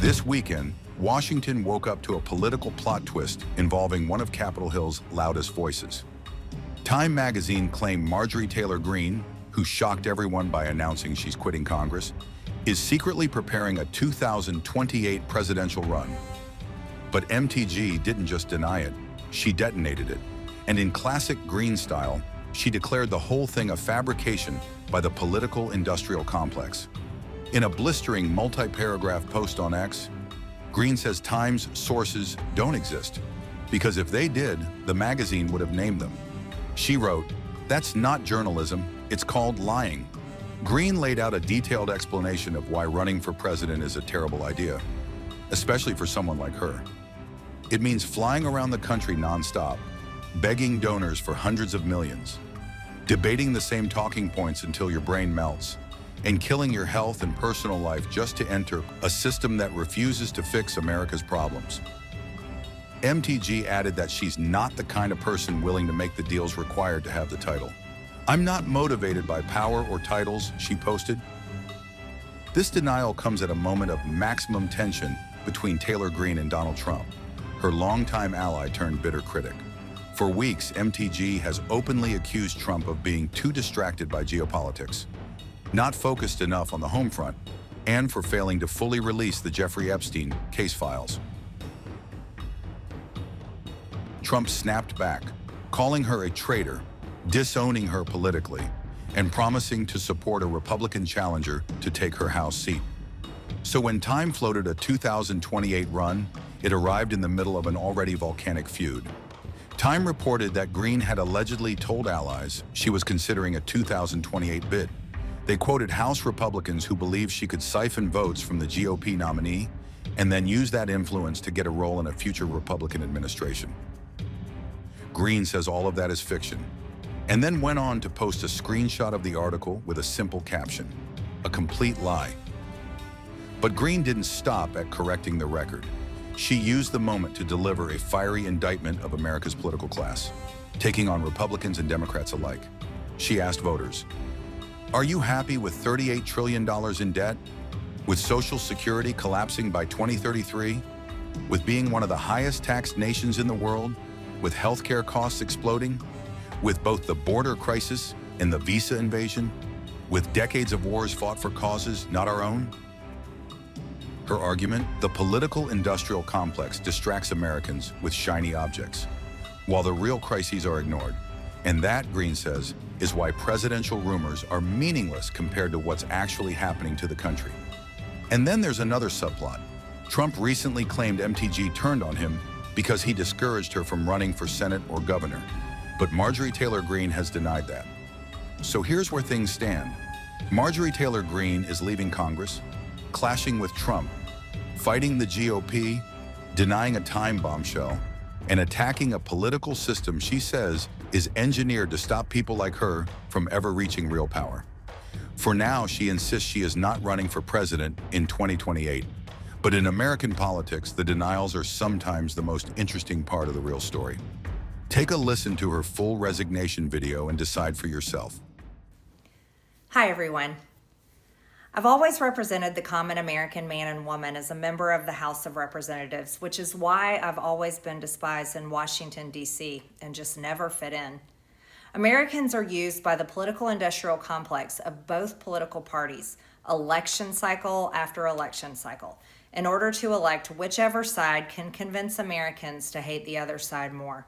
This weekend, Washington woke up to a political plot twist involving one of Capitol Hill's loudest voices. Time magazine claimed Marjorie Taylor Greene, who shocked everyone by announcing she's quitting Congress, is secretly preparing a 2028 presidential run. But MTG didn't just deny it, she detonated it. And in classic Greene style, she declared the whole thing a fabrication by the political industrial complex. In a blistering multi-paragraph post on X, Greene says Time's sources don't exist, because if they did, the magazine would have named them. She wrote, "That's not journalism, it's called lying." Greene laid out a detailed explanation of why running for president is a terrible idea, especially for someone like her. It means flying around the country nonstop, begging donors for hundreds of millions, debating the same talking points until your brain melts, and killing your health and personal life just to enter a system that refuses to fix America's problems. MTG added that she's not the kind of person willing to make the deals required to have the title. "I'm not motivated by power or titles," she posted. This denial comes at a moment of maximum tension between Taylor Greene and Donald Trump, her longtime ally turned bitter critic. For weeks, MTG has openly accused Trump of being too distracted by geopolitics, not focused enough on the home front, and for failing to fully release the Jeffrey Epstein case files. Trump snapped back, calling her a traitor, disowning her politically, and promising to support a Republican challenger to take her House seat. So when Time floated a 2028 run, it arrived in the middle of an already volcanic feud. Time reported that Greene had allegedly told allies she was considering a 2028 bid. They quoted House Republicans who believed she could siphon votes from the GOP nominee and then use that influence to get a role in a future Republican administration. Greene says all of that is fiction, and then went on to post a screenshot of the article with a simple caption, "A complete lie." But Greene didn't stop at correcting the record. She used the moment to deliver a fiery indictment of America's political class, taking on Republicans and Democrats alike. She asked voters, "Are you happy with $38 trillion in debt? With Social Security collapsing by 2033? With being one of the highest taxed nations in the world? With healthcare costs exploding? With both the border crisis and the visa invasion? With decades of wars fought for causes not our own?" Her argument, the political industrial complex distracts Americans with shiny objects, while the real crises are ignored. And that, Greene says, is why presidential rumors are meaningless compared to what's actually happening to the country. And then there's another subplot. Trump recently claimed MTG turned on him because he discouraged her from running for Senate or governor. But Marjorie Taylor Greene has denied that. So here's where things stand. Marjorie Taylor Greene is leaving Congress, clashing with Trump, fighting the GOP, denying a Time bombshell, and attacking a political system she says is engineered to stop people like her from ever reaching real power. For now, she insists she is not running for president in 2028. But in American politics, the denials are sometimes the most interesting part of the real story. Take a listen to her full resignation video and decide for yourself. Hi, everyone. I've always represented the common American man and woman as a member of the House of Representatives, which is why I've always been despised in Washington, D.C., and just never fit in. Americans are used by the political industrial complex of both political parties, election cycle after election cycle, in order to elect whichever side can convince Americans to hate the other side more.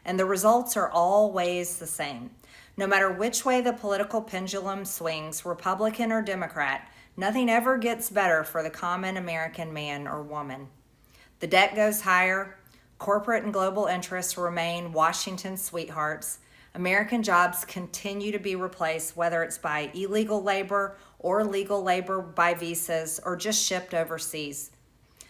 And the results are always the same. No matter which way the political pendulum swings, Republican or Democrat, nothing ever gets better for the common American man or woman. The debt goes higher, corporate and global interests remain Washington's sweethearts, American jobs continue to be replaced, whether it's by illegal labor or legal labor by visas or just shipped overseas.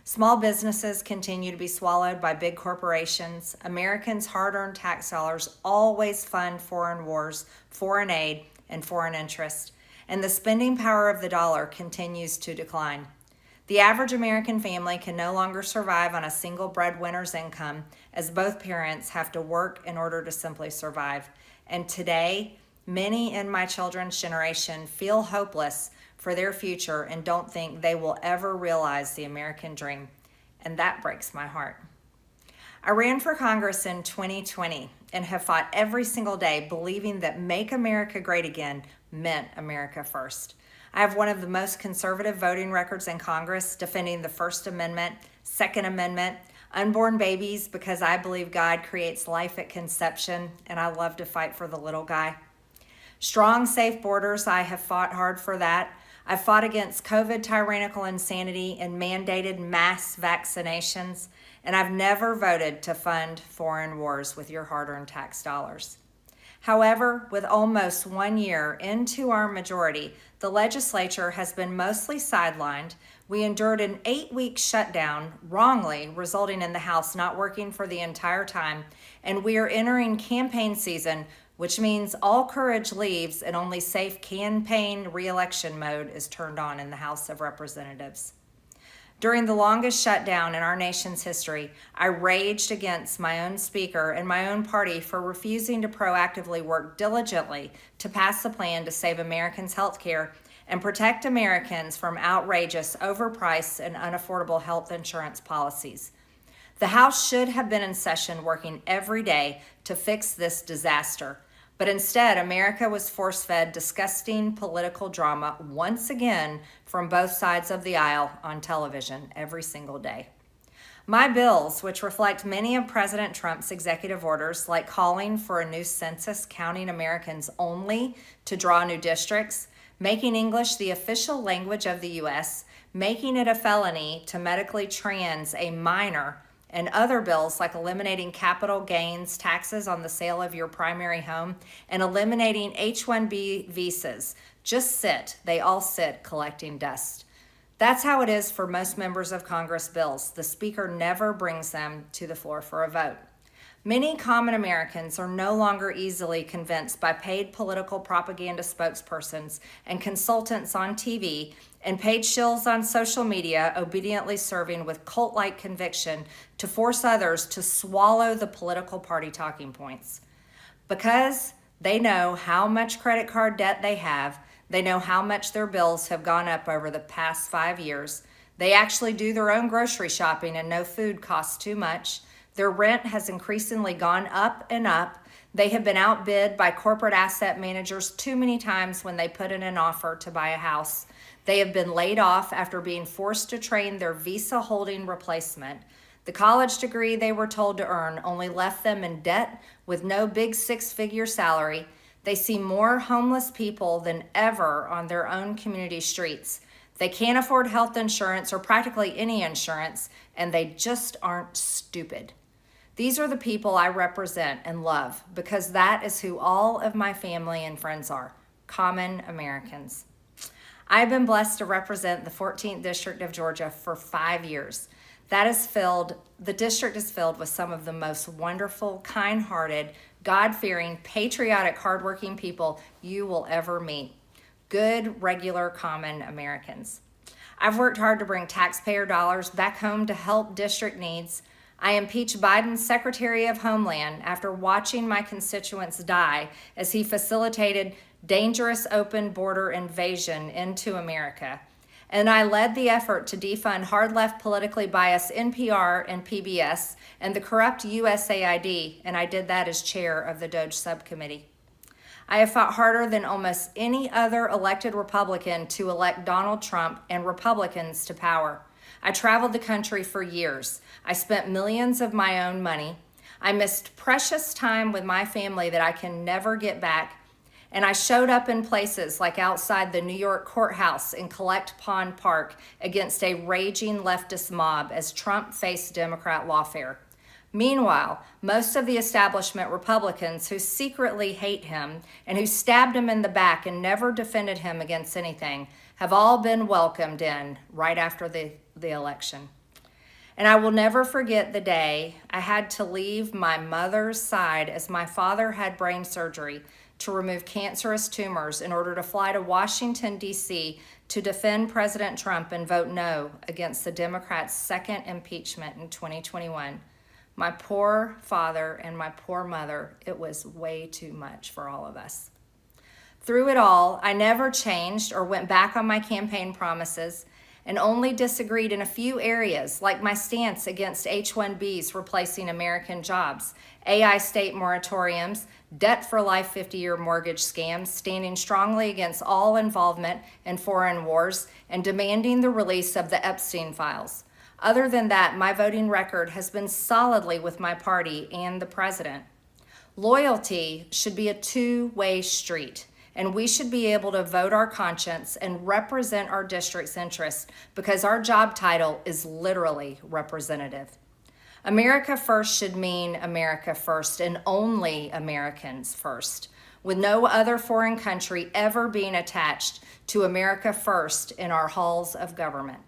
Small businesses continue to be swallowed by big corporations. Americans' hard-earned tax dollars always fund foreign wars, foreign aid, and foreign interest, and the spending power of the dollar continues to decline. The average American family can no longer survive on a single breadwinner's income, as both parents have to work in order to simply survive. And today, many in my children's generation feel hopeless for their future and don't think they will ever realize the American dream. And that breaks my heart. I ran for Congress in 2020 and have fought every single day believing that Make America Great Again meant America first. I have one of the most conservative voting records in Congress, defending the First Amendment, Second Amendment, unborn babies because I believe God creates life at conception, and I love to fight for the little guy. Strong, safe borders, I have fought hard for that. I've fought against COVID tyrannical insanity and mandated mass vaccinations, and I've never voted to fund foreign wars with your hard-earned tax dollars. However, with almost 1 year into our majority, the legislature has been mostly sidelined. We endured an 8-week shutdown, wrongly, resulting in the House not working for the entire time, and we are entering campaign season, which means all courage leaves and only safe campaign re-election mode is turned on in the House of Representatives. During the longest shutdown in our nation's history, I raged against my own speaker and my own party for refusing to proactively work diligently to pass a plan to save Americans' health care and protect Americans from outrageous, overpriced, and unaffordable health insurance policies. The House should have been in session working every day to fix this disaster. But instead, America was force-fed disgusting political drama once again from both sides of the aisle on television every single day. My bills, which reflect many of President Trump's executive orders, like calling for a new census counting Americans only to draw new districts, making English the official language of the U.S., making it a felony to medically trans a minor, and other bills like eliminating capital gains taxes on the sale of your primary home and eliminating H-1B visas just they all sit collecting dust. That's how it is for most members of Congress bills. The Speaker never brings them to the floor for a vote. Many common Americans are no longer easily convinced by paid political propaganda spokespersons and consultants on TV and paid shills on social media obediently serving with cult-like conviction to force others to swallow the political party talking points. Because they know how much credit card debt they have, they know how much their bills have gone up over the past 5 years, they actually do their own grocery shopping and know food costs too much, their rent has increasingly gone up and up. They have been outbid by corporate asset managers too many times when they put in an offer to buy a house. They have been laid off after being forced to train their visa holding replacement. The college degree they were told to earn only left them in debt with no big 6-figure salary. They see more homeless people than ever on their own community streets. They can't afford health insurance or practically any insurance, and they just aren't stupid. These are the people I represent and love because that is who all of my family and friends are, common Americans. I've been blessed to represent the 14th District of Georgia for 5 years. The district is filled with some of the most wonderful, kind-hearted, God-fearing, patriotic, hardworking people you will ever meet. Good, regular, common Americans. I've worked hard to bring taxpayer dollars back home to help district needs. I impeached Biden's Secretary of Homeland after watching my constituents die as he facilitated dangerous open border invasion into America. And I led the effort to defund hard-left politically biased NPR and PBS and the corrupt USAID, and I did that as chair of the DOJ subcommittee. I have fought harder than almost any other elected Republican to elect Donald Trump and Republicans to power. I traveled the country for years. I spent millions of my own money. I missed precious time with my family that I can never get back. And I showed up in places like outside the New York courthouse in Collect Pond Park against a raging leftist mob as Trump faced Democrat lawfare. Meanwhile, most of the establishment Republicans who secretly hate him and who stabbed him in the back and never defended him against anything have all been welcomed in right after the election. And I will never forget the day I had to leave my mother's side as my father had brain surgery to remove cancerous tumors in order to fly to Washington, D.C. to defend President Trump and vote no against the Democrats' second impeachment in 2021. My poor father and my poor mother, it was way too much for all of us. Through it all, I never changed or went back on my campaign promises and only disagreed in a few areas, like my stance against H-1Bs replacing American jobs, AI state moratoriums, debt for life 50-year mortgage scams, standing strongly against all involvement in foreign wars, and demanding the release of the Epstein files. Other than that, my voting record has been solidly with my party and the president. Loyalty should be a two-way street, and we should be able to vote our conscience and represent our district's interests because our job title is literally representative. America first should mean America first and only Americans first, with no other foreign country ever being attached to America first in our halls of government.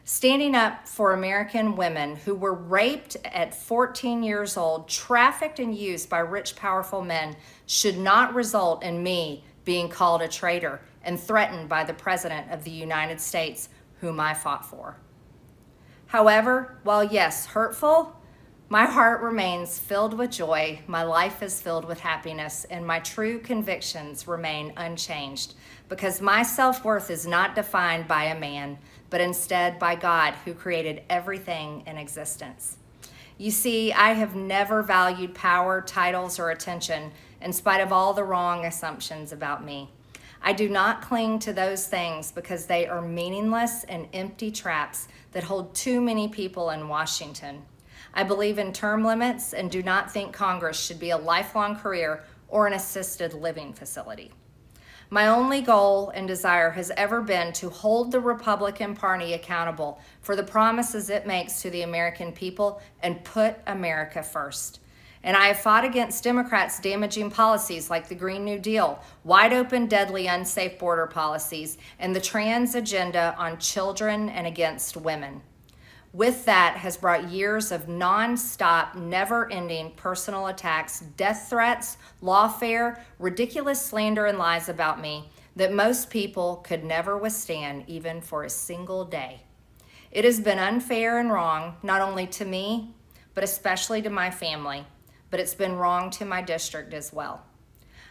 Standing up for American women who were raped at 14 years old, trafficked and used by rich, powerful men should not result in me being called a traitor and threatened by the President of the United States, whom I fought for. However, while yes, hurtful, my heart remains filled with joy, my life is filled with happiness, and my true convictions remain unchanged because my self-worth is not defined by a man, but instead by God who created everything in existence. You see, I have never valued power, titles, or attention in spite of all the wrong assumptions about me. I do not cling to those things because they are meaningless and empty traps that hold too many people in Washington. I believe in term limits and do not think Congress should be a lifelong career or an assisted living facility. My only goal and desire has ever been to hold the Republican Party accountable for the promises it makes to the American people and put America first. And I have fought against Democrats' damaging policies like the Green New Deal, wide open, deadly, unsafe border policies, and the trans agenda on children and against women. With that has brought years of non-stop, never-ending personal attacks, death threats, lawfare, ridiculous slander and lies about me that most people could never withstand even for a single day. It has been unfair and wrong, not only to me, but especially to my family, but it's been wrong to my district as well.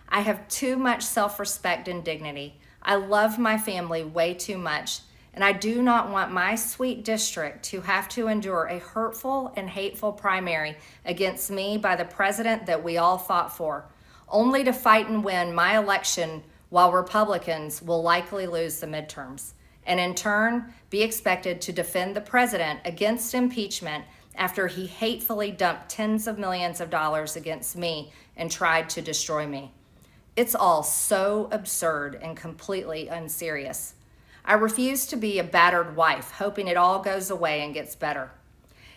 I have too much self-respect and dignity. I love my family way too much, and I do not want my sweet district to have to endure a hurtful and hateful primary against me by the president that we all fought for, only to fight and win my election while Republicans will likely lose the midterms, and in turn be expected to defend the president against impeachment after he hatefully dumped tens of millions of dollars against me and tried to destroy me. It's all so absurd and completely unserious. I refuse to be a battered wife, hoping it all goes away and gets better.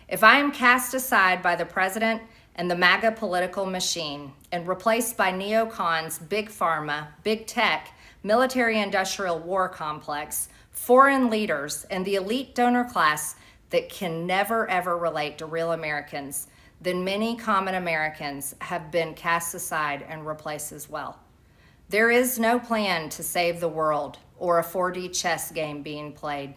If I am cast aside by the president and the MAGA political machine and replaced by neocons, big pharma, big tech, military-industrial war complex, foreign leaders, and the elite donor class that can never ever relate to real Americans, then many common Americans have been cast aside and replaced as well. There is no plan to save the world or a 4D chess game being played.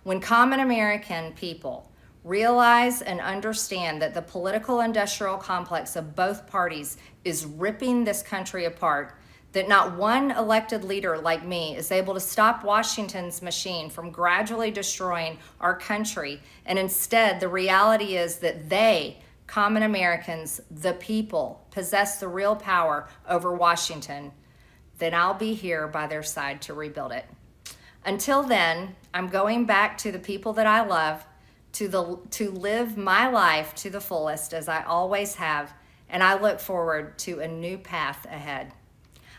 When common American people realize and understand that the political industrial complex of both parties is ripping this country apart, that not one elected leader like me is able to stop Washington's machine from gradually destroying our country, and instead the reality is that they, common Americans, the people, possess the real power over Washington, then I'll be here by their side to rebuild it. Until then, I'm going back to the people that I love, to live my life to the fullest as I always have, and I look forward to a new path ahead.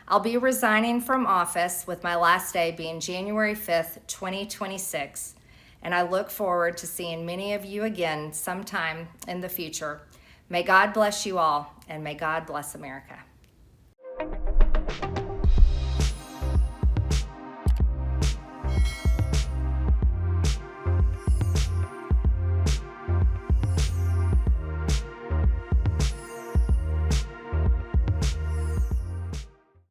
I'll be resigning from office with my last day being January 5th, 2026, and I look forward to seeing many of you again sometime in the future. May God bless you all, and may God bless America.